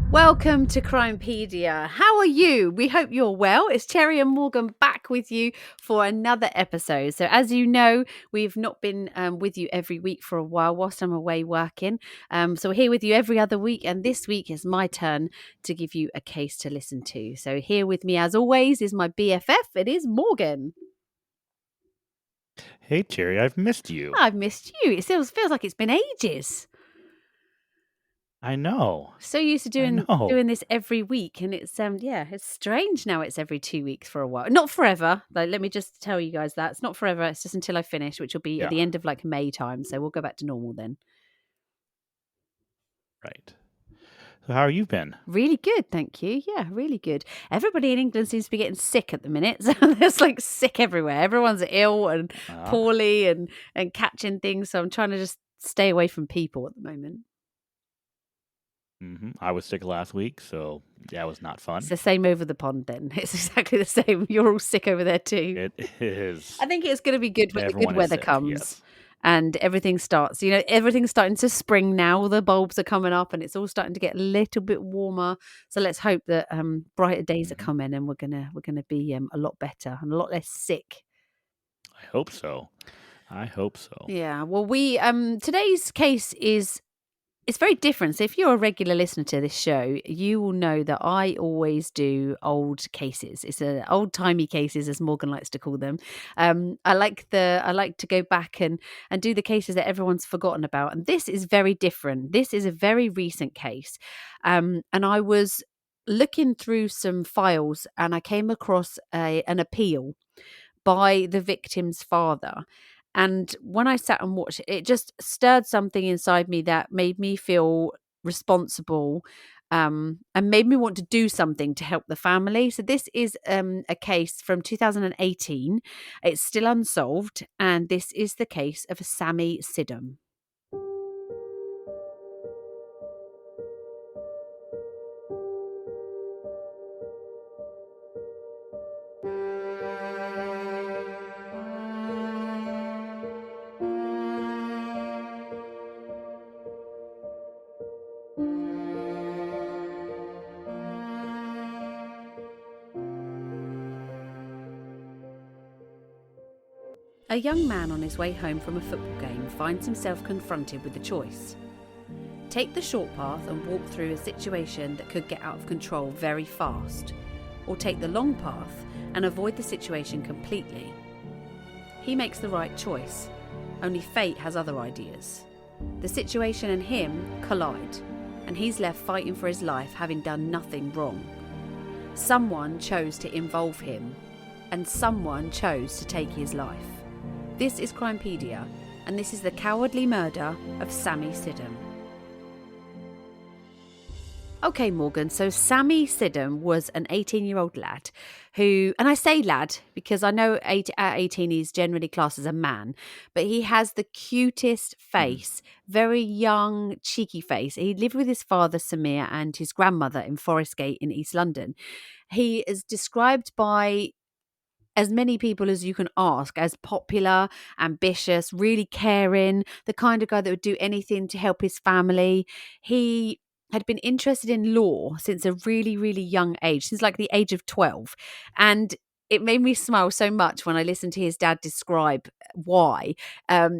Welcome to Crimepedia. How are you? We hope you're well. It's Cherry and Morgan back with you for another episode. So as you know, we've not been with you every week for a while whilst I'm away working. So we're here with you every other week. And this week is my turn to give you a case to listen to. So here with me, as always, is my BFF. It is Morgan. Hey, Cherry, I've missed you. I've missed you. It feels like it's been ages. I know. So used to doing this every week, and it's it's strange now. It's every 2 weeks for a while, not forever. Like, let me just tell you guys that it's not forever. It's just until I finish, which will be at the end of like May time. So we'll go back to normal then. Right. So how have you been? Really good, thank you. Yeah, really good. Everybody in England seems to be getting sick at the minute. So there's like sick everywhere. Everyone's ill and poorly and catching things. So I'm trying to just stay away from people at the moment. Mm-hmm. I was sick last week, so yeah, it was not fun. It's the same over the pond then. It's exactly the same. You're all sick over there too. It is. I think it's going to be good when the good weather comes. Yes. And everything starts, everything's starting to spring now. The bulbs are coming up and it's all starting to get a little bit warmer. So let's hope that brighter days are coming and we're gonna be a lot better and a lot less sick. I hope so. Yeah. Well, we today's case it's very different. So if you're a regular listener to this show, you will know that I always do old cases. It's old timey cases, as Morgan likes to call them. I like to go back and do the cases that everyone's forgotten about. And this is very different. This is a very recent case. And I was looking through some files and I came across an appeal by the victim's father. And when I sat and watched it, it just stirred something inside me that made me feel responsible and made me want to do something to help the family. So this is a case from 2018. It's still unsolved. And this is the case of Sammy Sidum. A young man on his way home from a football game finds himself confronted with a choice. Take the short path and walk through a situation that could get out of control very fast, or take the long path and avoid the situation completely. He makes the right choice, only fate has other ideas. The situation and him collide, and he's left fighting for his life, having done nothing wrong. Someone chose to involve him, and someone chose to take his life. This is Crimepedia, and this is the cowardly murder of Sammy Sidum. Okay, Morgan, so Sammy Sidum was an 18-year-old lad who, and I say lad because I know at 18 he's generally classed as a man, but he has the cutest face, very young, cheeky face. He lived with his father, Samir, and his grandmother in Forest Gate in East London. He is described by as many people as you can ask as popular, ambitious, really caring, the kind of guy that would do anything to help his family. He had been interested in law since a really, really young age, since like the age of 12. And it made me smile so much when I listened to his dad describe why.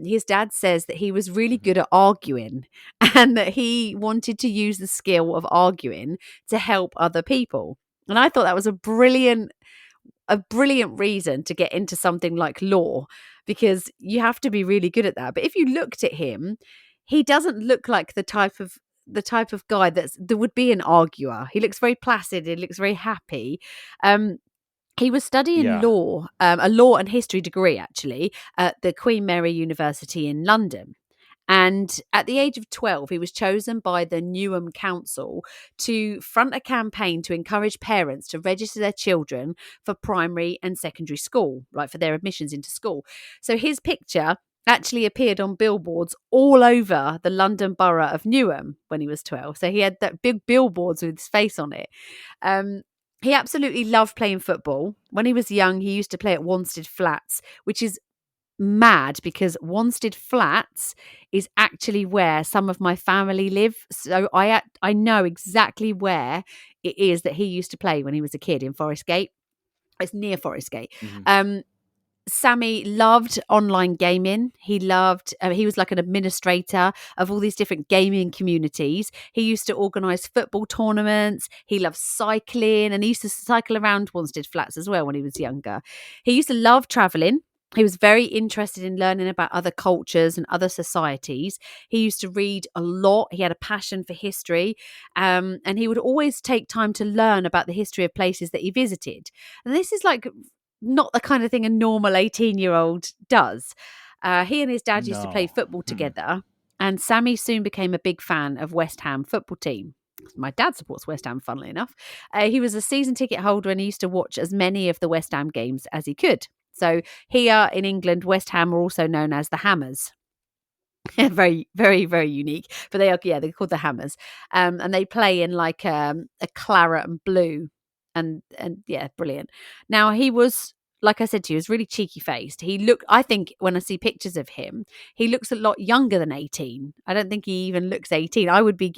His dad says that he was really good at arguing and that he wanted to use the skill of arguing to help other people. And I thought that was a brilliant reason to get into something like law, because you have to be really good at that. But if you looked at him, he doesn't look like the type of guy that would be an arguer. He looks very placid. He looks very happy. He was studying Yeah. law, a law and history degree, actually, at the Queen Mary University in London. And at the age of 12, he was chosen by the Newham Council to front a campaign to encourage parents to register their children for primary and secondary school, like for their admissions into school. So his picture actually appeared on billboards all over the London borough of Newham when he was 12. So he had that big billboards with his face on it. He absolutely loved playing football. When he was young, he used to play at Wanstead Flats, which is mad because Wanstead Flats is actually where some of my family live. So I know exactly where it is that he used to play when he was a kid in Forest Gate. It's near Forest Gate. Mhm. Sammy loved online gaming. He was like an administrator of all these different gaming communities. He used to organise football tournaments. He loved cycling, and he used to cycle around Wanstead Flats as well when he was younger. He used to love travelling. He was very interested in learning about other cultures and other societies. He used to read a lot. He had a passion for history, and he would always take time to learn about the history of places that he visited. And this is like not the kind of thing a normal 18-year-old does. He and his dad used to play No. football Mm-mm. together, and Sammy soon became a big fan of West Ham football team. My dad supports West Ham, funnily enough. He was a season ticket holder and he used to watch as many of the West Ham games as he could. So here in England, West Ham are also known as the Hammers. Very, very, very unique. But they're called the Hammers. And they play in like a claret and blue. And yeah, brilliant. Now he was, like I said to you, was really cheeky faced. I think when I see pictures of him, he looks a lot younger than 18. I don't think he even looks 18. I would make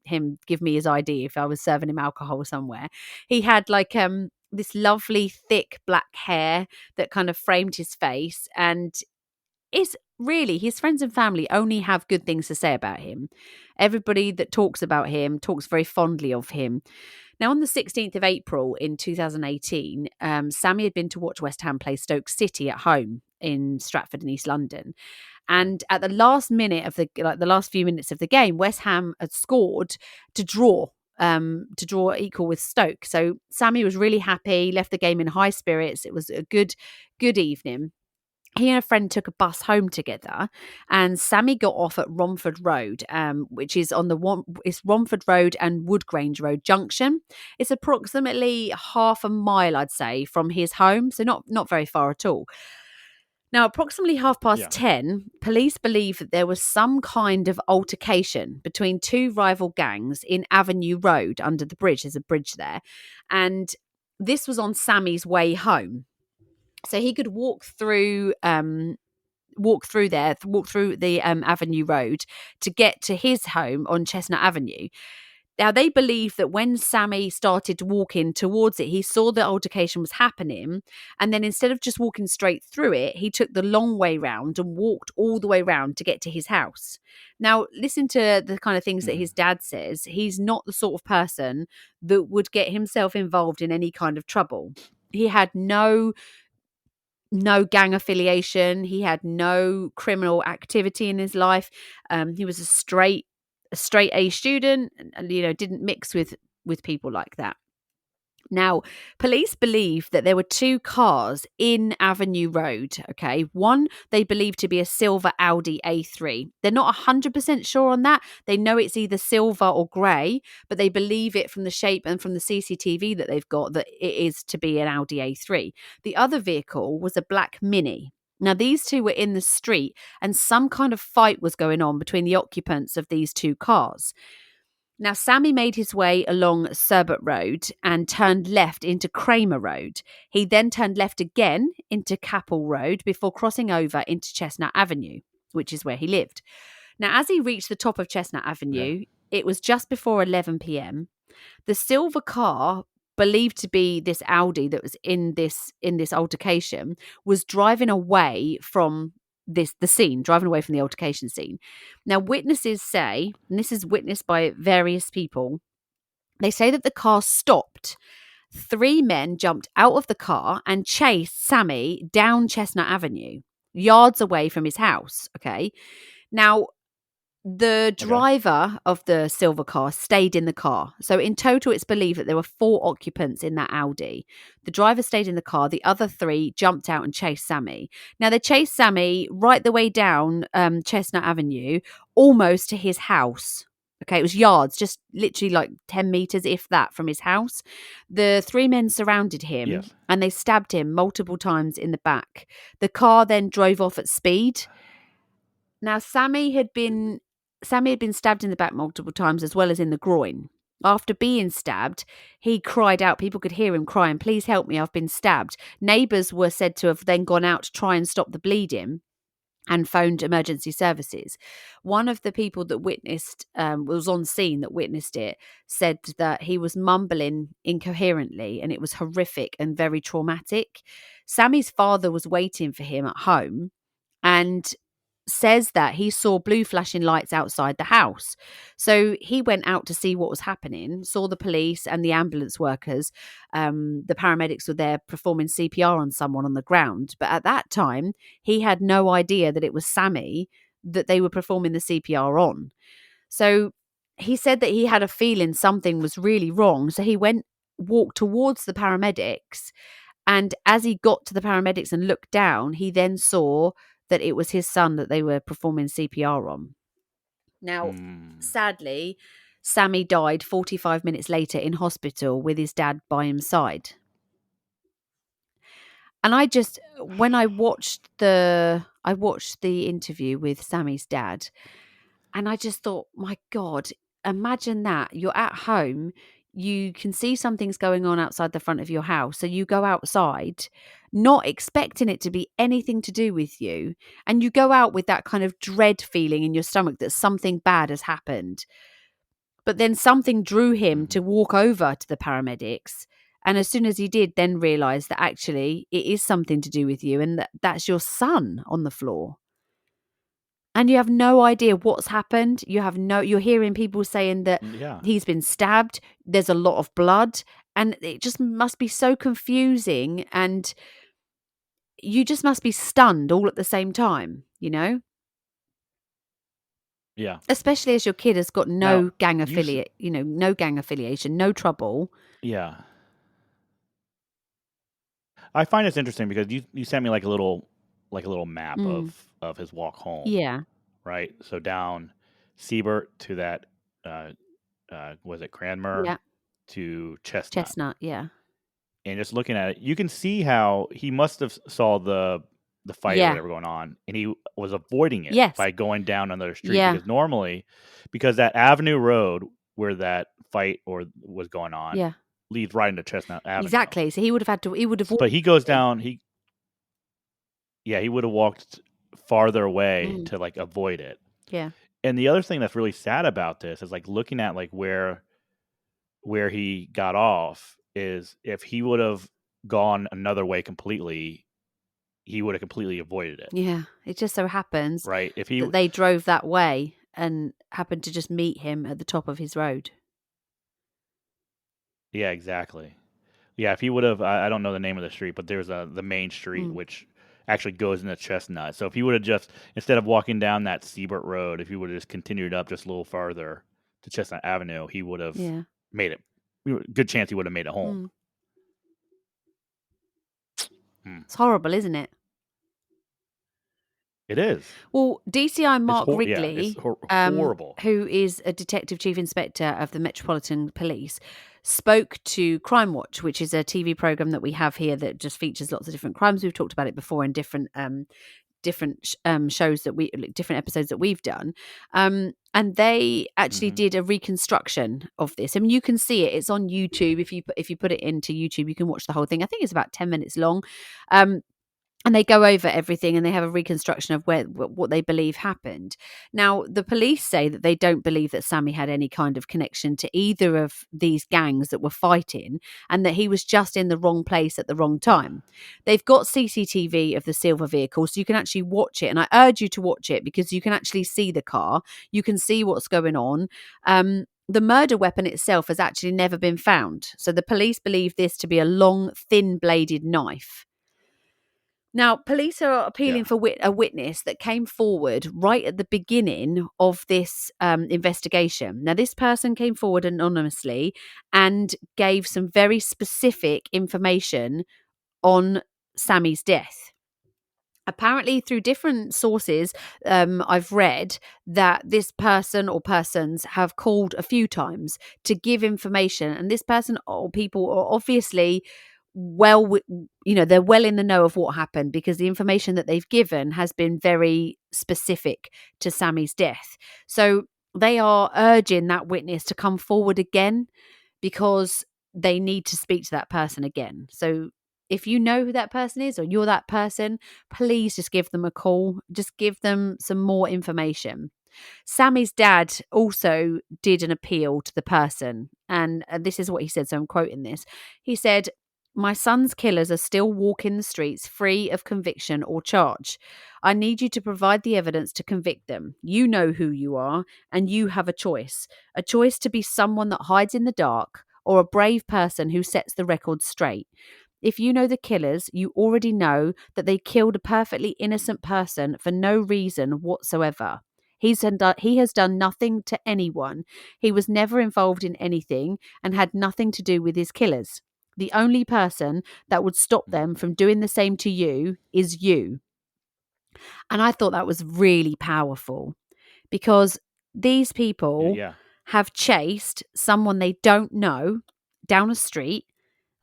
him give me his ID if I was serving him alcohol somewhere. He had like this lovely thick black hair that kind of framed his face, and is really his friends and family only have good things to say about him. Everybody that talks about him talks very fondly of him. Now, on the 16th of April in 2018, Sammy had been to watch West Ham play Stoke City at home in Stratford in East London. And at the last minute of the last few minutes of the game, West Ham had scored to draw equal with Stoke. So Sammy was really happy, left the game in high spirits. It was a good evening. He and a friend took a bus home together, and Sammy got off at Romford Road, which is on it's Romford Road and Woodgrange Road junction. It's approximately half a mile, I'd say, from his home, so not very far at all. Now, approximately Yeah. 10:30, police believe that there was some kind of altercation between two rival gangs in Avenue Road under the bridge. There's a bridge there, and this was on Sammy's way home. So he could walk through the Avenue Road to get to his home on Chestnut Avenue. Now, they believe that when Sammy started walking towards it, he saw the altercation was happening. And then instead of just walking straight through it, he took the long way round and walked all the way round to get to his house. Now, listen to the kind of things that Mhm. his dad says. He's not the sort of person that would get himself involved in any kind of trouble. He had no gang affiliation. He had no criminal activity in his life. He was a straight A student, and didn't mix with people like that. Now, police believe that there were two cars in Avenue Road. Okay, one they believe to be a silver Audi A3. They're not 100% sure on that. They know it's either silver or grey, but they believe it from the shape and from the CCTV that they've got that it is to be an Audi A3. The other vehicle was a black Mini. Now, these two were in the street, and some kind of fight was going on between the occupants of these two cars. Now, Sammy made his way along Serbert Road and turned left into Kramer Road. He then turned left again into Capel Road before crossing over into Chestnut Avenue, which is where he lived. Now, as he reached the top of Chestnut Okay. Avenue, it was just before 11 p.m. The silver car, believed to be this Audi that was in this altercation, was driving away from driving away from the altercation scene. Now, witnesses say, and this is witnessed by various people, they say that the car stopped. Three men jumped out of the car and chased Sammy down Chestnut Avenue, yards away from his house. Okay. Now, The Okay. driver of the silver car stayed in the car. So in total, it's believed that there were 4 occupants in that Audi. The driver stayed in the car. The other 3 jumped out and chased Sammy. Now, they chased Sammy right the way down Chestnut Avenue, almost to his house. Okay, it was yards, just literally like 10 meters, if that, from his house. The 3 men surrounded him Yes. and they stabbed him multiple times in the back. The car then drove off at speed. Now, Sammy had been stabbed in the back multiple times as well as in the groin. After being stabbed, he cried out. People could hear him crying, "Please help me, I've been stabbed." Neighbours were said to have then gone out to try and stop the bleeding and phoned emergency services. One of the people that was on scene that witnessed it, said that he was mumbling incoherently and it was horrific and very traumatic. Sammy's father was waiting for him at home and says that he saw blue flashing lights outside the house. So he went out to see what was happening, saw the police and the ambulance workers. The paramedics were there performing CPR on someone on the ground. But at that time, he had no idea that it was Sammy that they were performing the CPR on. So he said that he had a feeling something was really wrong. So he walked towards the paramedics. And as he got to the paramedics and looked down, he then saw that it was his son that they were performing CPR on. Now, sadly, Sammy died 45 minutes later in hospital with his dad by his side. And when I watched the interview with Sammy's dad, and I just thought, my God, imagine that. You're at home, you can see something's going on outside the front of your house. So you go outside, not expecting it to be anything to do with you. And you go out with that kind of dread feeling in your stomach that something bad has happened. But then something drew him to walk over to the paramedics. And as soon as he did, then realised that actually it is something to do with you and that's your son on the floor. And you have no idea what's happened. You're hearing people saying that Yeah. he's been stabbed. There's a lot of blood. And it just must be so confusing. And you just must be stunned all at the same time, Yeah. Especially as your kid has got Now, no gang affiliation, no trouble. yeah. I find this interesting because you sent me like a little map of his walk home, Yeah. right? So down Siebert to that was it Cranmer Yeah. to Chestnut. Chestnut. Yeah. And just looking at it, you can see how he must have saw the fight or Yeah. whatever going on, and he was avoiding it Yes. by going down another street Yeah. because that Avenue Road where that fight was going on Yeah. leads right into Chestnut Avenue. Exactly. So he would have But he goes down. He would have walked farther away to like avoid it. Yeah. And the other thing that's really sad about this is like looking at like where he got off is if he would have gone another way completely, he would have completely avoided it. Yeah. It just so happens Right? If that they drove that way and happened to just meet him at the top of his road. Yeah, exactly. Yeah, if he would have, I don't know the name of the street, but there's the main street which actually goes into Chestnut. So if he would have just, instead of walking down that Siebert Road, if he would have just continued up just a little farther to Chestnut Avenue, he would have made it. Good chance he would have made it home. It's horrible, isn't it? It is. Well, DCI Mark Wrigley, it's horrible. who is a detective chief inspector of the Metropolitan Police, spoke to Crime Watch, which is a TV program that we have here that just features lots of different crimes. We've talked about it before in different shows different episodes that we've done. And they actually did a reconstruction of this. I mean, you can see it. It's on YouTube. If you put it into YouTube, you can watch the whole thing. I think it's about 10 minutes long. And they go over everything and they have a reconstruction of what they believe happened. Now, the police say that they don't believe that Sammy had any kind of connection to either of these gangs that were fighting and that he was just in the wrong place at the wrong time. They've got CCTV of the silver vehicle, so you can actually watch it. And I urge you to watch it because you can actually see the car. You can see what's going on. The murder weapon itself has actually never been found. So the police believe this to be a long, thin-bladed knife. Now, police are Yeah. appealing for a witness that came forward right at the beginning of this investigation. Now, this person came forward anonymously and gave some very specific information on Sammy's death. Apparently, through different sources, I've read that this person or persons have called a few times to give information, and this person or people are obviously they're well in the know of what happened, because the information that they've given has been very specific to Sammy's death. So they are urging that witness to come forward again, because they need to speak to that person again. So if you know who that person is, or you're that person, please just give them a call. Just give them some more information. Sammy's dad also did an appeal to the person, and this is what he said. So I'm quoting this. He said, "My son's killers are still walking the streets free of conviction or charge. I need you to provide the evidence to convict them. You know who you are, and you have a choice to be someone that hides in the dark, or a brave person who sets the record straight. If you know the killers, you already know that they killed a perfectly innocent person for no reason whatsoever. He has done nothing to anyone. He was never involved in anything and had nothing to do with his killers. The only person that would stop them from doing the same to you is you." And I thought that was really powerful, because these people Yeah. have chased someone they don't know down a street,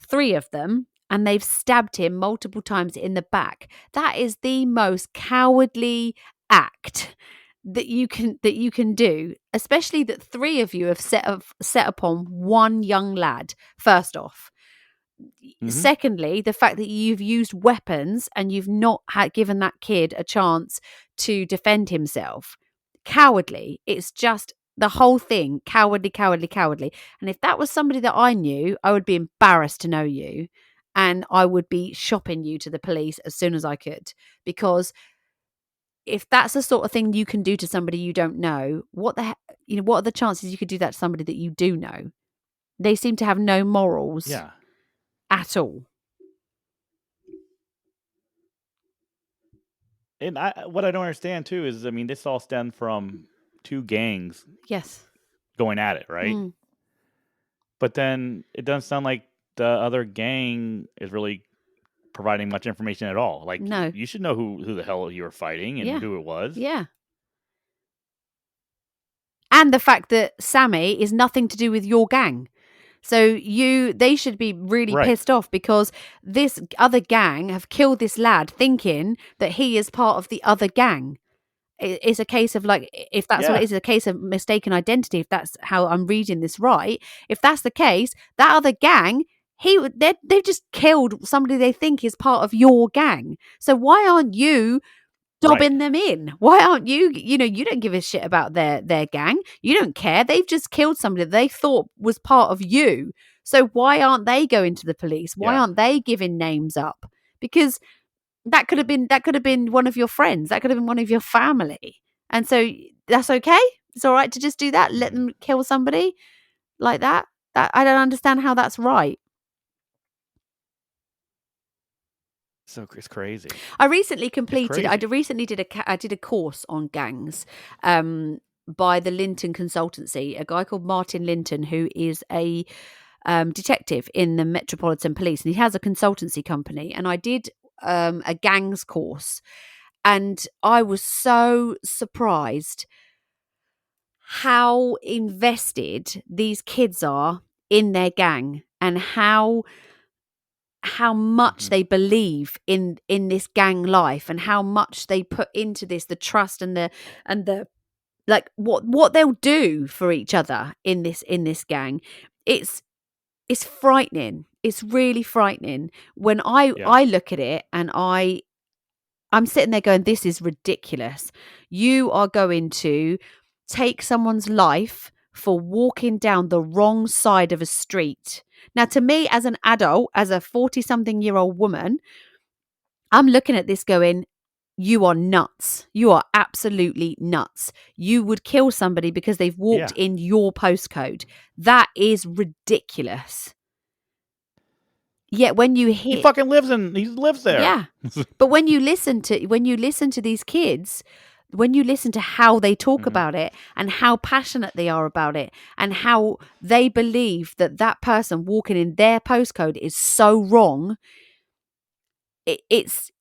3 of them, and they've stabbed him multiple times in the back. That is the most cowardly act that you can do, especially that 3 of you have set upon one young lad. First off, Hmm. secondly, the fact that you've used weapons and you've not given that kid a chance to defend himself. Cowardly. It's just the whole thing. Cowardly, cowardly, cowardly. And if that was somebody that I knew, I would be embarrassed to know you, and I would be shopping you to the police as soon as I could. Because if that's the sort of thing you can do to somebody you don't know, what are the chances you could do that to somebody that you do know? They seem to have no morals Yeah. at all. And what I don't understand too is, I mean, this all stemmed from 2 gangs Yes. going at it, right? Mm. But then it doesn't sound like the other gang is really providing much information at all. Like, No. you should know who the hell you were fighting and Yeah. who it was. Yeah. And the fact that Sammy is nothing to do with your gang. So they should be really Right. pissed off, because this other gang have killed this lad thinking that he is part of the other gang. It's a case of, like, if that's what it Yeah. is, a case of mistaken identity. If that's how I'm reading this right, if that's the case, that other gang, they've just killed somebody they think is part of your gang. So why aren't you Right. dobbing them in? Why aren't you? You don't give a shit about their gang. You don't care. They've just killed somebody they thought was part of you. So why aren't they going to the police? Why Yeah. aren't they giving names up? Because that could have been one of your friends. That could have been one of your family. And so that's okay. It's all right to just do that. Let Mhm. them kill somebody like that. That I don't understand how that's right. So it's crazy. I recently It's completed. I crazy. recently did a course on gangs, by the Linton Consultancy. A guy called Martin Linton, who is a detective in the Metropolitan Police, and he has a consultancy company. And I did a gangs course, and I was so surprised how invested these kids are in their gang, and how much Mhm. they believe in this gang life, and how much they put into this, the trust and the like, what they'll do for each other in this gang. It's frightening. It's really frightening when Yeah. I look at it, and I'm sitting there going, this is ridiculous. You are going to take someone's life for walking down the wrong side of a street. Now, to me, as an adult, as a 40-something-year-old woman, I'm looking at this going, you are nuts. You are absolutely nuts. You would kill somebody because they've walked Yeah. in your postcode. That is ridiculous. Yet when you He hear, fucking lives there. yeah, but when you listen to these kids, when you listen to how they talk about it and how passionate they are about it and how they believe that that person walking in their postcode is so wrong, it's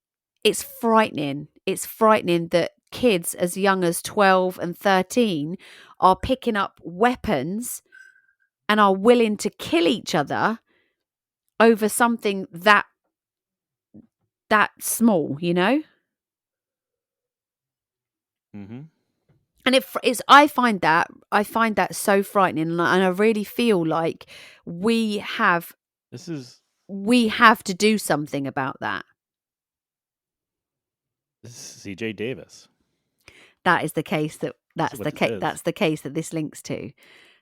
frightening. It's frightening that kids as young as 12 and 13 are picking up weapons and are willing to kill each other over something that small, you know? Mm-hmm. And I find that so frightening, and I really feel like we have This is to do something about that. C.J. Davis. That is the case This is what this is. that's the case that this links to.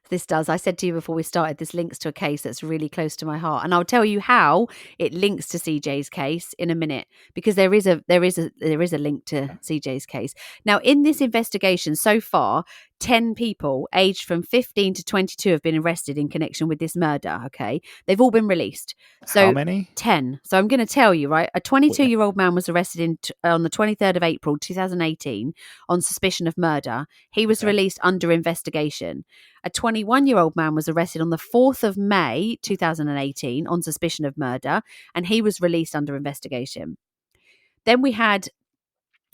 This does. I said to you before we started, this links to a case that's really close to my heart, and I'll tell you how it links to CJ's case in a minute, because there is a link to CJ's case. Now, in this investigation so far, 10 people aged from 15 to 22 have been arrested in connection with this murder. Okay, they've all been released. So How many? 10. So I'm going to tell you, right? A 22-year-old man was arrested on the 23rd of April 2018 on suspicion of murder. He was released under investigation. A 21-year-old man was arrested on the 4th of May 2018 on suspicion of murder, and he was released under investigation. Then we had,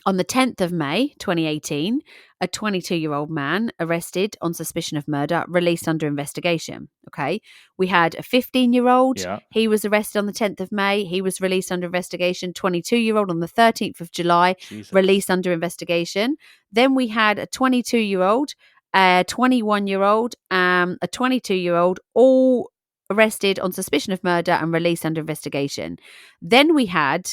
on the 10th of May 2018, a 22-year-old man arrested on suspicion of murder, released under investigation. Okay. We had a 15-year-old. Yeah. He was arrested on the 10th of May. He was released under investigation. 22-year-old on the 13th of July, released under investigation. Then we had a 22-year-old, a 21-year-old, a 22-year-old, all arrested on suspicion of murder and released under investigation. Then we had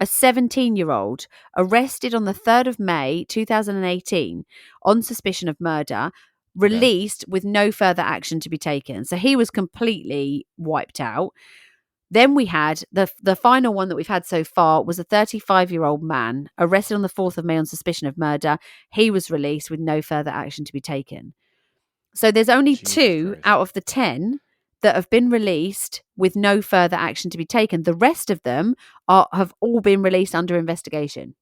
a 17-year-old arrested on the 3rd of May 2018 on suspicion of murder, released with no further action to be taken. So he was completely wiped out. Then we had the final one that we've had so far was a 35-year-old man arrested on the 4th of May on suspicion of murder. He was released with no further action to be taken. So there's only 2 out of the 10 that have been released with no further action to be taken. The rest of them have all been released under investigation.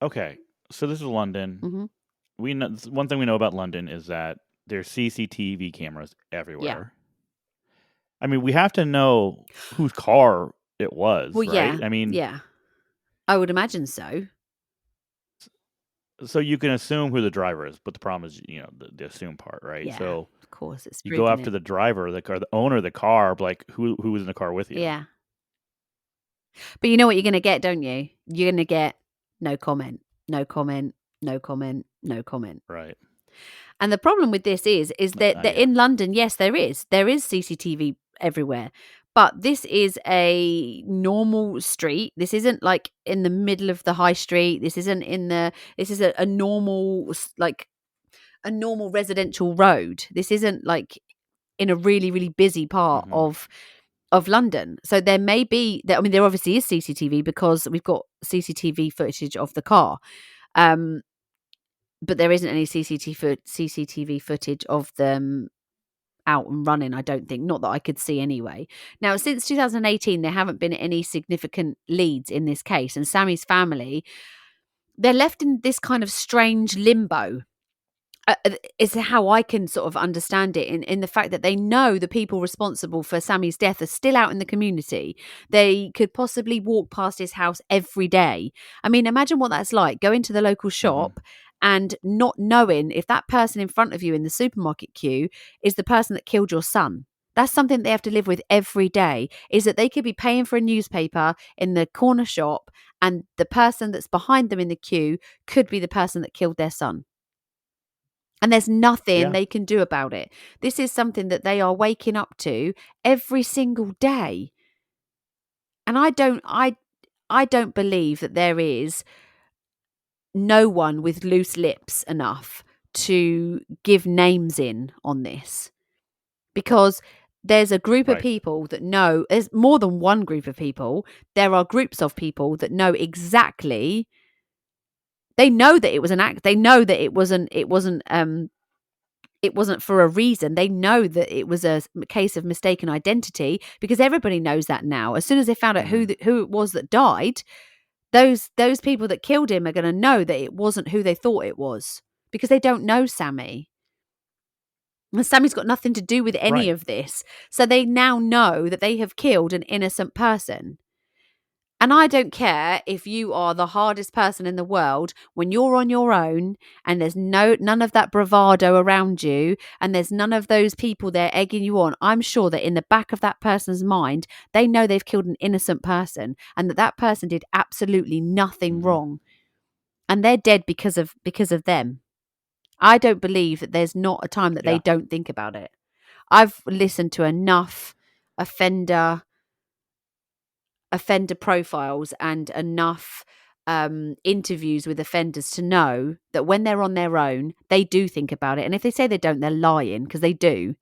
Okay, so this is London. Mm-hmm. We know, one thing we know about London is that there's CCTV cameras everywhere. Yeah. I mean, we have to know whose car it was, Well, right? yeah. I mean, yeah, I would imagine so. So you can assume who the driver is, but the problem is, the assume part, right? Yeah, so of course, it's you go after the driver, the car, the owner of the car, like who was in the car with you? Yeah. But you know what you're going to get, don't you? You're going to get no comment, no comment, no comment, no comment. Right. And the problem with this is that in London, yes, there is CCTV everywhere, but this is a normal street. This isn't like in the middle of the high street. This isn't this is a normal, like a normal residential road. This isn't like in a really, really busy part of London. So there may be, I mean, there obviously is CCTV because we've got CCTV footage of the car. But there isn't any CCTV footage of them out and running, I don't think. Not that I could see anyway. Now, since 2018, there haven't been any significant leads in this case. And Sammy's family, they're left in this kind of strange limbo. Is how I can sort of understand it in the fact that they know the people responsible for Sammy's death are still out in the community. They could possibly walk past his house every day. I mean, imagine what that's like, going to the local shop and not knowing if that person in front of you in the supermarket queue is the person that killed your son. That's something they have to live with every day, is that they could be paying for a newspaper in the corner shop and the person that's behind them in the queue could be the person that killed their son. And there's nothing they can do about it. This is something that they are waking up to every single day. And I don't believe that there is no one with loose lips enough to give names in on this. Because there's a group of people that know, there's more than one group of people. There are groups of people that know exactly. They know that it was an act. They know that it wasn't it wasn't for a reason. They know that it was a case of mistaken identity because everybody knows that now. As soon as they found out who it was that died, those people that killed him are going to know that it wasn't who they thought it was because they don't know Sammy. And Sammy's got nothing to do with any Right. of this. So they now know that they have killed an innocent person. And I don't care if you are the hardest person in the world when you're on your own and there's none of that bravado around you and there's none of those people there egging you on. I'm sure that in the back of that person's mind, they know they've killed an innocent person and that person did absolutely nothing wrong. And they're dead because of them. I don't believe that there's not a time that they don't think about it. I've listened to enough offender profiles and enough interviews with offenders to know that when they're on their own, they do think about it. And if they say they don't, they're lying because they do.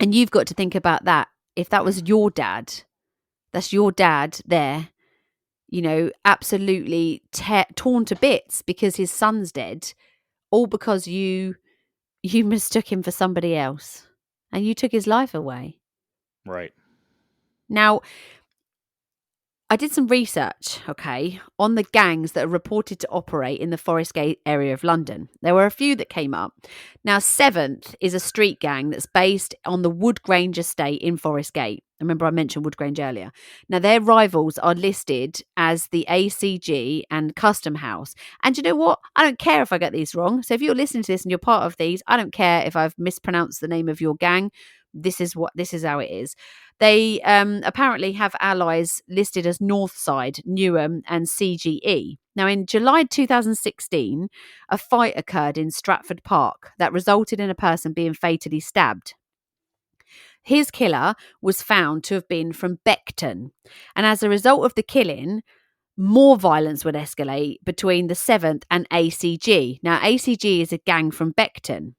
And you've got to think about that. If that was your dad, that's your dad there, absolutely torn to bits because his son's dead, all because you mistook him for somebody else and you took his life away. Right. Now, I did some research, on the gangs that are reported to operate in the Forest Gate area of London. There were a few that came up. Now, Seventh is a street gang that's based on the Wood Grange estate in Forest Gate. Remember I mentioned Wood Grange earlier. Now, their rivals are listed as the ACG and Custom House. And you know what? I don't care if I get these wrong. So if you're listening to this and you're part of these, I don't care if I've mispronounced the name of your gang. This is how it is. They apparently have allies listed as Northside, Newham and CGE. Now, in July 2016, a fight occurred in Stratford Park that resulted in a person being fatally stabbed. His killer was found to have been from Beckton. And as a result of the killing, more violence would escalate between the 7th and ACG. Now, ACG is a gang from Beckton.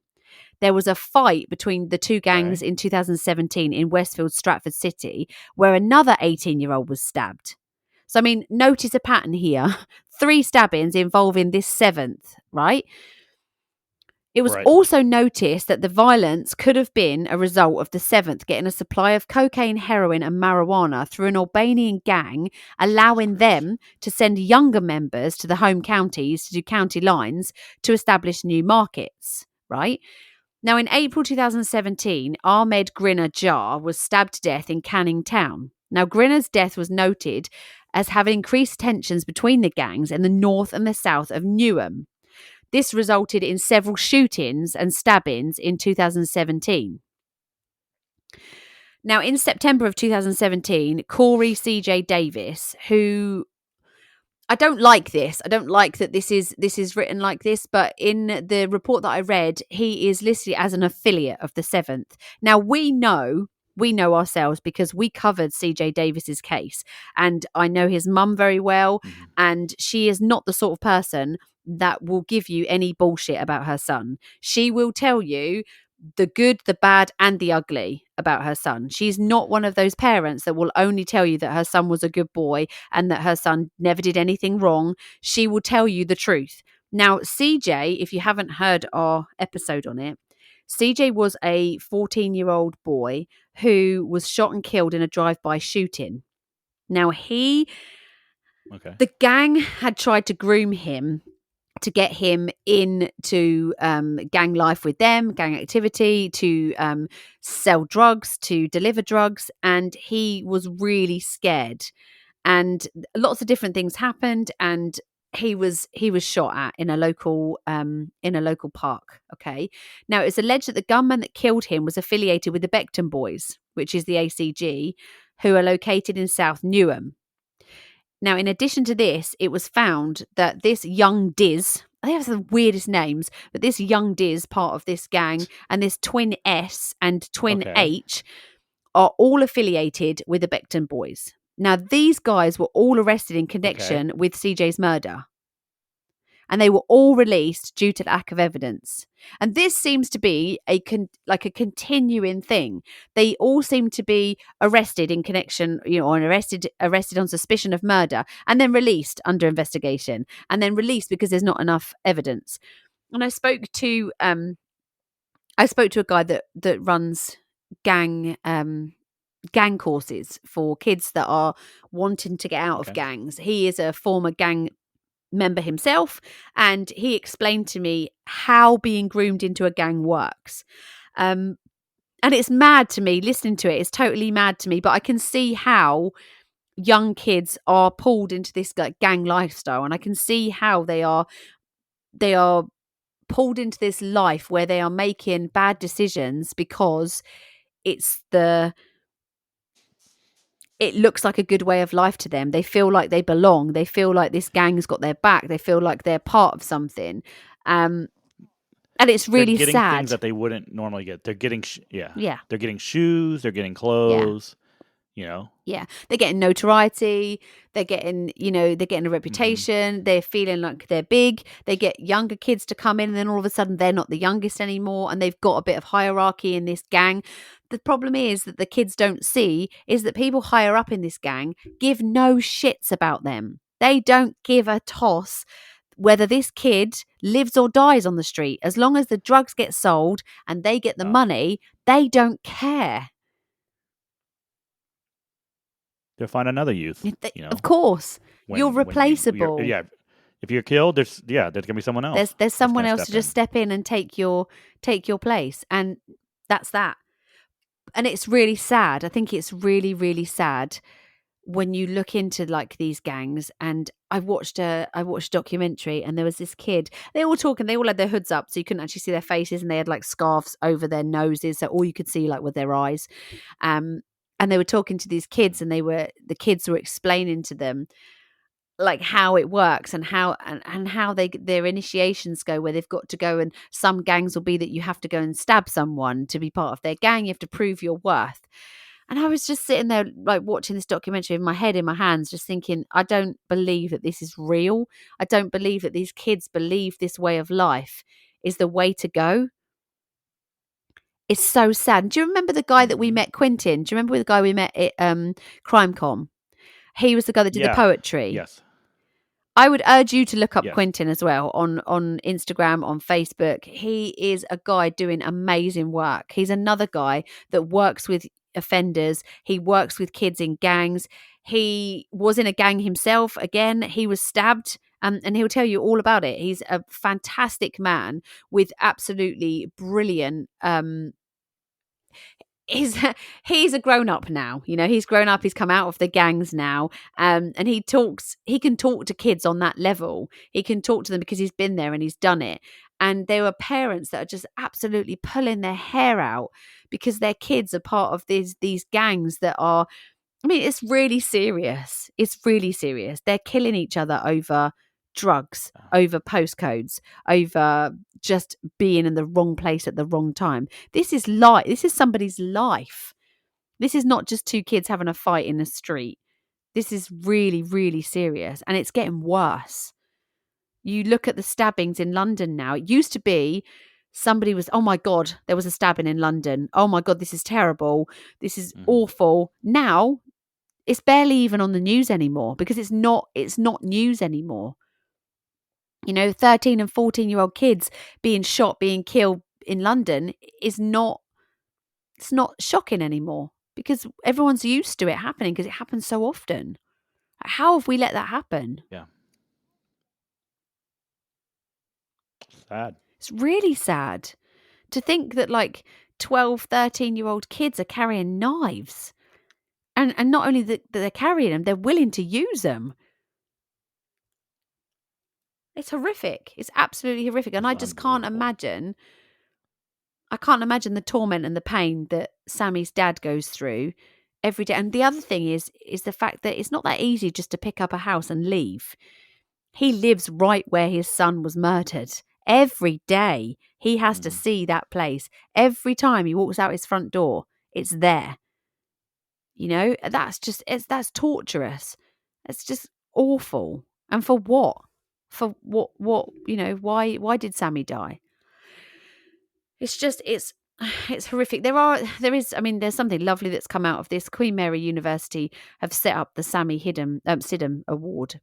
There was a fight between the two gangs in 2017 in Westfield, Stratford City, where another 18-year-old was stabbed. So, I mean, notice a pattern here. 3 stabbings involving this 7th, right? It was also noticed that the violence could have been a result of the 7th getting a supply of cocaine, heroin and marijuana through an Albanian gang, allowing them to send younger members to the home counties to do county lines to establish new markets, right? Now, in April 2017, Ahmed Grinner Jar was stabbed to death in Canning Town. Now, Grinner's death was noted as having increased tensions between the gangs in the north and the south of Newham. This resulted in several shootings and stabbings in 2017. Now, in September of 2017, Corey C.J. Davis, who I don't like this. I don't like that this is written like this, but in the report that I read, he is listed as an affiliate of the 7th. Now, we know ourselves because we covered CJ Davis's case, and I know his mum very well, and she is not the sort of person that will give you any bullshit about her son. She will tell you the good, the bad, and the ugly about her son. She's not one of those parents that will only tell you that her son was a good boy and that her son never did anything wrong. She will tell you the truth. Now, CJ, if you haven't heard our episode on it, CJ was a 14-year-old boy who was shot and killed in a drive-by shooting. Now, the gang had tried to groom him to get him into gang life with them, gang activity, to sell drugs, to deliver drugs, and he was really scared. And lots of different things happened, and he was shot at in a local park. Okay, now it's alleged that the gunman that killed him was affiliated with the Beckton Boys, which is the ACG, who are located in South Newham. Now, in addition to this, it was found that this young Diz, I think that's the weirdest names, but this young Diz, part of this gang, and this twin S and twin H are all affiliated with the Beckton Boys. Now, these guys were all arrested in connection with CJ's murder. And they were all released due to lack of evidence. And this seems to be a continuing thing. They all seem to be arrested in connection, or arrested on suspicion of murder, and then released under investigation, and then released because there's not enough evidence. And I spoke to a guy that runs gang gang courses for kids that are wanting to get out of Okay. gangs. He is a former gang member himself, and he explained to me how being groomed into a gang works. And it's mad to me listening to it. It's totally mad to me, but I can see how young kids are pulled into this like gang lifestyle, and I can see how they are pulled into this life where they are making bad decisions because it's the it looks like a good way of life to them. They feel like they belong. They feel like this gang's got their back. They feel like they're part of something. And it's They're really getting things sad. that they wouldn't normally get. They're getting Yeah. they're getting shoes, they're getting Yeah. clothes, you know. Yeah. They're getting notoriety. They're getting, they're getting a Mhm. reputation. They're feeling like they're big. They get younger kids to come in, and then all of a sudden they're not the youngest anymore, and they've got a bit of hierarchy in this gang. The problem is that the kids don't see is that people higher up in this gang give no shits about them. They don't give a toss whether this kid lives or dies on the street. As long as the drugs get sold and they get the Oh. money, they don't care. They'll find another youth, you Of know, course, you're you're replaceable. if you're killed, there's gonna be someone else There's that's someone gonna else to step just in. step in and take your place, and that's that. And it's really sad. I think it's really, really sad when you look into like these gangs. And I watched a documentary, and there was this kid. They all talking. They all had their hoods up, so you couldn't actually see their faces, and they had like scarves over their noses, so all you could see like were their eyes. Um, and they were talking to these kids, and the kids were explaining to them like how it works, and how their initiations go, where they've got to go, and some gangs will be that you have to go and stab someone to be part of their gang. You have to prove your worth. And I was just sitting there like watching this documentary with my head in my hands, just thinking, I don't believe that this is real. I don't believe that these kids believe this way of life is the way to go. It's so sad. Do you remember the guy that we Mhm. met, Quentin? Do you remember the guy we met at CrimeCon? He was the guy that did the Yeah. poetry. Yes. I would urge you to look up Yes. Quentin as well on Instagram, on Facebook. He is a guy doing amazing work. He's another guy that works with offenders. He works with kids in gangs. He was in a gang himself. Again, he was stabbed. And he'll tell you all about it. He's a fantastic man with absolutely brilliant he's he's a grown up now. He's grown up. He's come out of the gangs now. And he can talk to kids on that level. He can talk to them because he's been there and he's done it. And there were parents that are just absolutely pulling their hair out because their kids are part of these gangs that are, I mean, it's really serious. It's really serious. They're killing each other over drugs, Oh, over postcodes, over just being in the wrong place at the wrong time. This is life. This is somebody's life. This is not just two kids having a fight in the street. This is really, really serious, and it's getting worse. You look at the stabbings in London now. It used to be somebody was, oh my God, there was a stabbing in London. Oh my God, this is terrible. This is mhm. awful. Now it's barely even on the news anymore because it's not news anymore. 13 and 14-year-old kids being shot, being killed in London is not it's not shocking anymore because everyone's used to it happening because it happens so often. How have we let that happen? Yeah. Sad. It's really sad to think that like 12, 13-year-old kids are carrying knives. And not only that they're carrying them, they're willing to use them. It's horrific. It's absolutely horrific. And It's I just can't unbelievable. imagine. I can't imagine the torment and the pain that Sammy's dad goes through every day. And the other thing is the fact that it's not that easy just to pick up a house and leave. He lives right where his son was murdered. Every day he has to Mhm. see that place. Every time he walks out his front door, it's there. That's torturous. It's just awful. And for what? For what, why did Sammy die? It's just it's horrific. I mean, there's something lovely that's come out of this. Queen Mary University have set up the Sammy Sidum Award,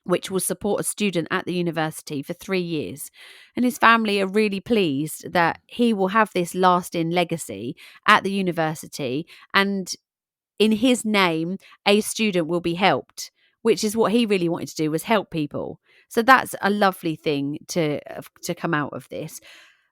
which will support a student at the university for 3 years. And his family are really pleased that he will have this lasting legacy at the university, and in his name, a student will be helped, which is what he really wanted to do, was help people. So that's a lovely thing to come out of this.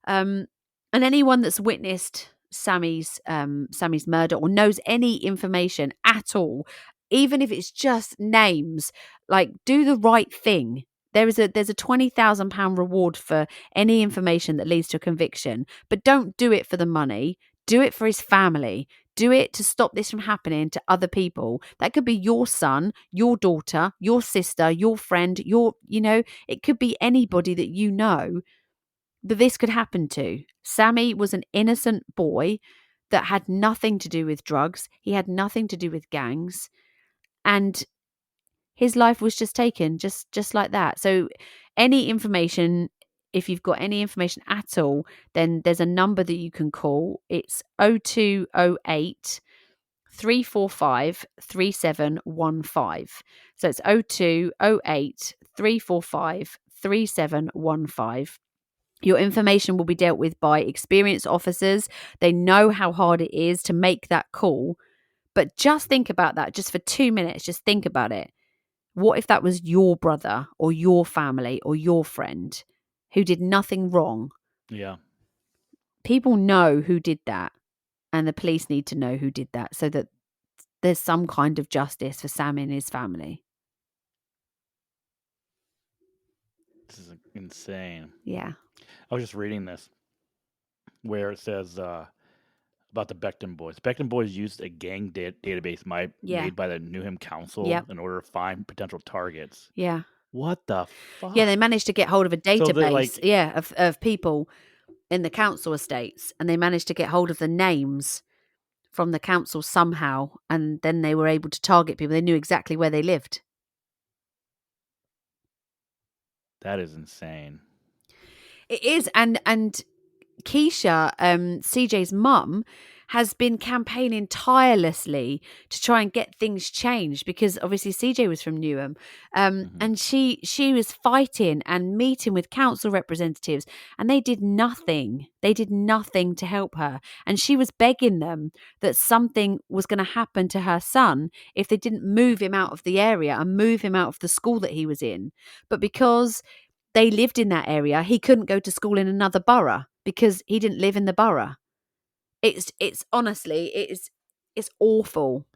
And anyone that's witnessed Sammy's murder or knows any information at all, even if it's just names, like, do the right thing. There's a £20,000 reward for any information that leads to a conviction, but don't do it for the money. Do it for his family. Do it to stop this from happening to other people. That could be your son, your daughter, your sister, your friend, it could be anybody that you know that this could happen to. Sammy was an innocent boy that had nothing to do with drugs. He had nothing to do with gangs, and his life was just taken just like that. So any information, if you've got any information at all, then there's a number that you can call. It's 0208 345 3715. So it's 0208 345 3715. Your information will be dealt with by experienced officers. They know how hard it is to make that call. But just think about that, just for 2 minutes. Just think about it. What if that was your brother or your family or your friend who did nothing wrong? Yeah. People know who did that, and the police need to know who did that so that there's some kind of justice for Sam and his family. This is insane. Yeah. I was just reading this where it says about the Becton boys. Becton boys used a gang database made by the Newham Council in order to find potential targets. Yeah. What the fuck? Yeah, they managed to get hold of a database, So of people in the council estates, and they managed to get hold of the names from the council somehow, and then they were able to target people. They knew exactly where they lived. That is insane. It is, and Keisha, CJ's mum, has been campaigning tirelessly to try and get things changed, because obviously CJ was from Newham, and she was fighting and meeting with council representatives, and they did nothing. They did nothing to help her, and she was begging them that something was going to happen to her son if they didn't move him out of the area and move him out of the school that he was in. But because they lived in that area, he couldn't go to school in another borough because he didn't live in the borough. It's honestly, it's awful.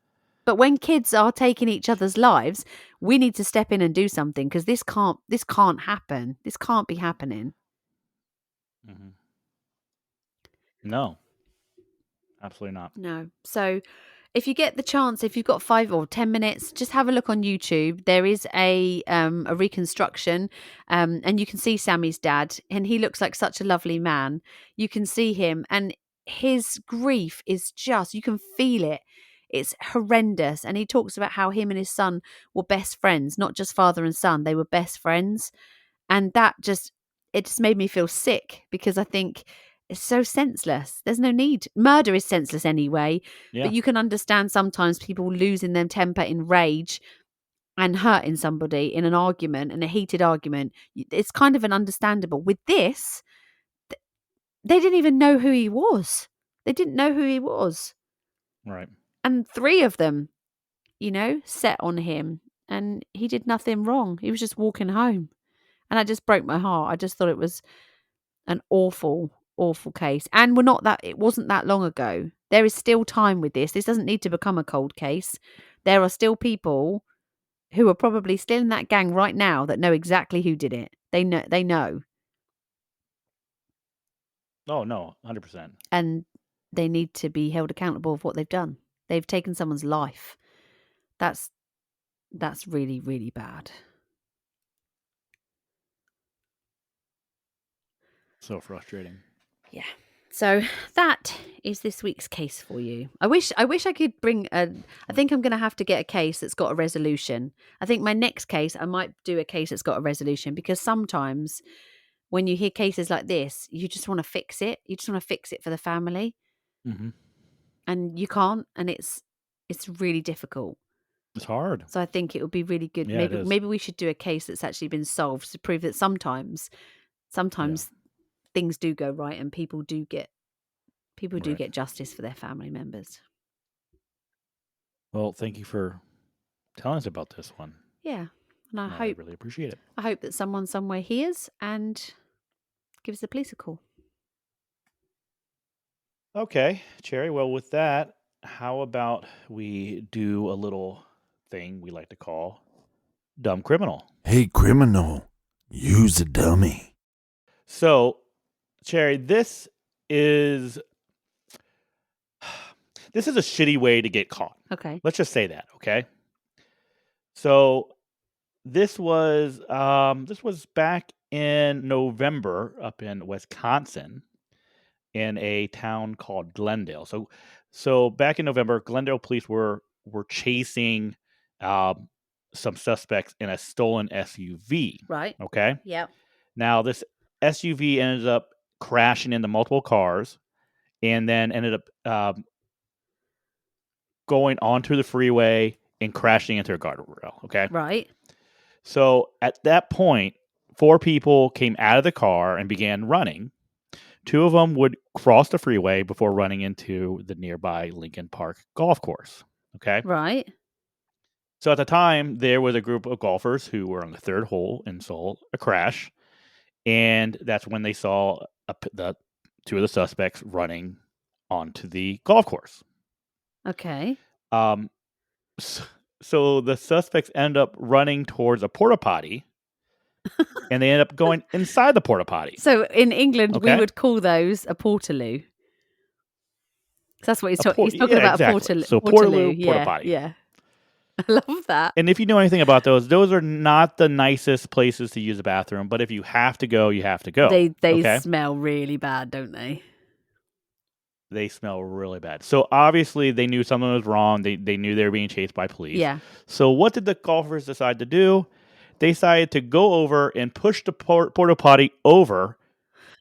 But when kids are taking each other's lives, we need to step in and do something, because this can't happen. This can't be happening. Mm-hmm. No, absolutely not. No. So if you get the chance, if you've got 5 or 10 minutes, just have a look on YouTube. There is a reconstruction, and you can see Sammy's dad, and he looks like such a lovely man. You can see him, and his grief is just, you can feel it. It's horrendous. And he talks about how him and his son were best friends, not just father and son. They were best friends. And it just made me feel sick, because I think it's so senseless. There's no need. Murder is senseless anyway. Yeah. But you can understand sometimes people losing their temper in rage and hurting somebody in an argument, in a heated argument. It's kind of an understandable. With this, they didn't even know who he was. They didn't know who he was. Right. And 3 of them, set on him, and he did nothing wrong. He was just walking home. And that just broke my heart. I just thought it was an awful, awful case. And it wasn't that long ago. There is still time with this. This doesn't need to become a cold case. There are still people who are probably still in that gang right now that know exactly who did it. They know. Oh, no, 100%. And they need to be held accountable of what they've done. They've taken someone's life. That's really, really bad. So frustrating. Yeah. So that is this week's case for you. I wish I could bring I think I'm going to have to get a case that's got a resolution. I think my next case, I might do a case that's got a resolution, because sometimes when you hear cases like this, you just want to fix it. You just want to fix it for the family. Mm-hmm. And you can't, and it's really difficult. It's hard. So I think it would be really good. Yeah, it is. Maybe we should do a case that's actually been solved to prove that sometimes things do go right and people do get justice for their family members. Well, thank you for telling us about this one. Yeah. And I really appreciate it. I hope that someone somewhere hears and gives the police a call. Okay, Cherry. Well, with that, how about we do a little thing we like to call Dumb Criminal? Hey, criminal, use a dummy. So, Cherry, this is a shitty way to get caught. Okay. Let's just say that, okay? So, this was back in November up in Wisconsin in a town called Glendale. So back in November, Glendale police were chasing some suspects in a stolen SUV. Right. Okay. Yep. Now this SUV ended up crashing into multiple cars, and then ended up going onto the freeway and crashing into a guardrail. Okay. Right. So at that point, 4 people came out of the car and began running. 2 of them would cross the freeway before running into the nearby Lincoln Park golf course. Okay. Right. So at the time, there was a group of golfers who were on the 3rd hole and saw a crash. And that's when they saw the 2 of the suspects running onto the golf course. Okay. So the suspects end up running towards a porta potty. And they end up going inside the porta potty. So in England, we would call those a portaloo. That's what he's talking about. Exactly. So portaloo, porta potty. Yeah. I love that. And if you know anything about those are not the nicest places to use a bathroom. But if you have to go, you have to go. They smell really bad, don't they? They smell really bad. So obviously they knew something was wrong. They knew they were being chased by police. Yeah. So what did the golfers decide to do? They decided to go over and push the porta potty over,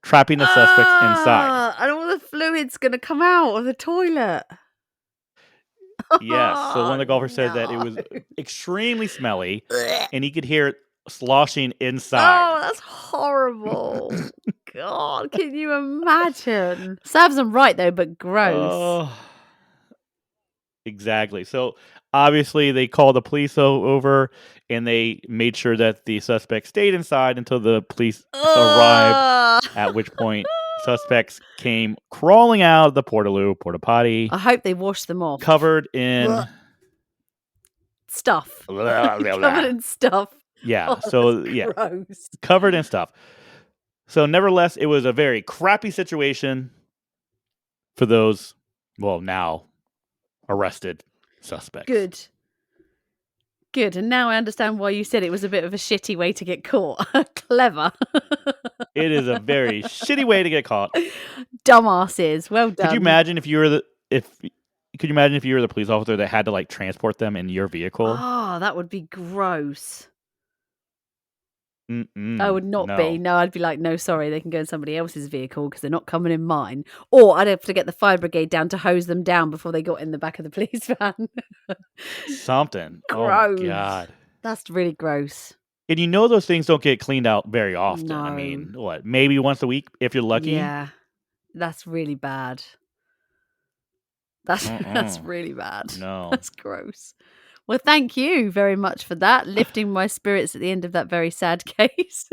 trapping the suspects inside. And all the fluid's going to come out of the toilet. Yes. So one of the golfers said that it was extremely smelly, and he could hear it sloshing inside. Oh, that's horrible. God, can you imagine? Serves them right, though, but gross. Exactly. So obviously they called the police over, and they made sure that the suspect stayed inside until the police arrived, at which point suspects came crawling out of the porta potty. I hope they washed them off. Covered in stuff. Covered in stuff. Yeah. Gross. Covered in stuff. So nevertheless, it was a very crappy situation for those, now arrested suspects. Good. And now I understand why you said it was a bit of a shitty way to get caught. Clever. It is a very shitty way to get caught. Dumbasses. Well done. Could you imagine if you were the police officer that had to transport them in your vehicle? Oh, that would be gross. Mm-mm, I would not be. No, I'd be like, no, sorry, they can go in somebody else's vehicle because they're not coming in mine. Or I'd have to get the fire brigade down to hose them down before they got in the back of the police van. Something. Gross. Oh, my God. That's really gross. And those things don't get cleaned out very often. No. I mean, maybe once a week if you're lucky? Yeah, that's really bad. That's really bad. No. That's gross. Well, thank you very much for that, lifting my spirits at the end of that very sad case.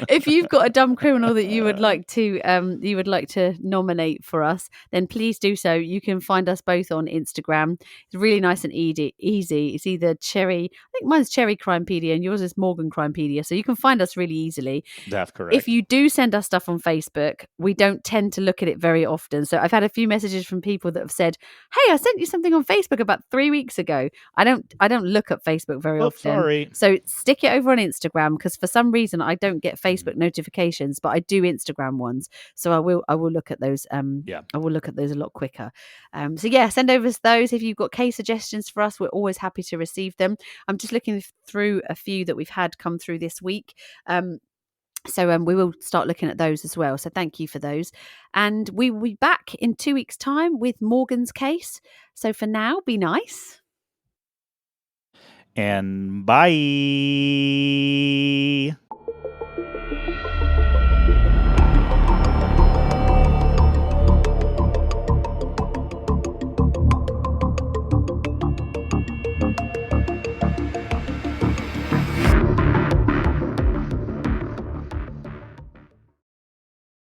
If you've got a dumb criminal that you would like to nominate for us, then please do so. You can find us both on Instagram. It's really nice and easy. It's either Cherry, I think mine's Cherry Crimepedia and yours is Morgan Crimepedia. So you can find us really easily. That's correct. If you do send us stuff on Facebook, we don't tend to look at it very often. So I've had a few messages from people that have said, "Hey, I sent you something on Facebook about 3 weeks ago." I don't look at Facebook very often. Sorry. So stick it over on Instagram because for some reason I don't get Facebook notifications, but I do Instagram ones. So I will look at those. I will look at those a lot quicker. So yeah, send over those. If you've got case suggestions for us, we're always happy to receive them. I'm just looking through a few that we've had come through this week. So we will start looking at those as well. So thank you for those. And we will be back in 2 weeks' time with Morgan's case. So for now, be nice. And bye.